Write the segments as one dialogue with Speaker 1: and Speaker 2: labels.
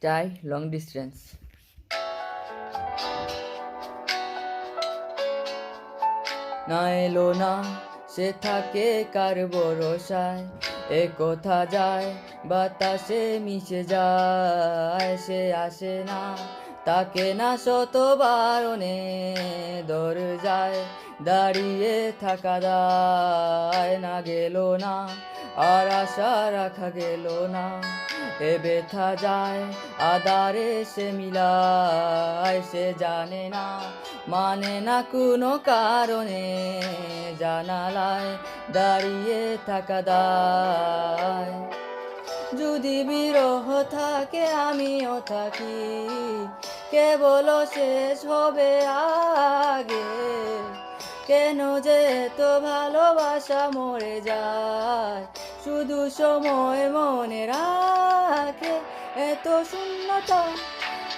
Speaker 1: টাই long distance. না এলো না সে থাকে কার ভরসায়, এ কথা যায় বাতাসে মিশে যায়। সে আসে না তাকে না শত বারণে, দরজায় দাঁড়িয়ে থাকা দায়। না গেল না আর আশা রাখা গেল না, এ ব্যথা যায় আদারে সে মিলায়। সে জানে না মানে না কোনো কারণে, জানালায় দাঁড়িয়ে থাকা দায়। যদি বিরহ থাকে আমিও থাকি, কেবল শেষ হবে আগে। কেন যে এত ভালোবাসা মরে যায়, শুধু সময় মনে রাখে এত শূন্যতা।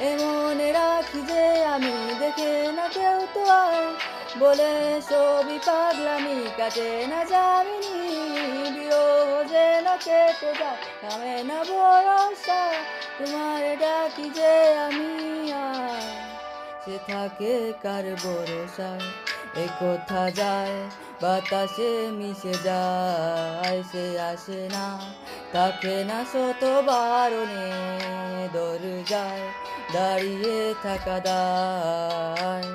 Speaker 1: এ মনে রাখি যে আমি দেখে না কেউ তো আর, বলে সবই পাগলামি কাটে না জামিনি। বিরহ যেন কেটে যায় থামে না ভরসা, তোমার ডাকি যে আমি আর সে থাকে কার ভরসায়। এ কথা যায় বাতাসে মিশে যায়। সে আসে না থাকে না শত বারণে, দরজায় দাঁড়িয়ে থাকা দায়।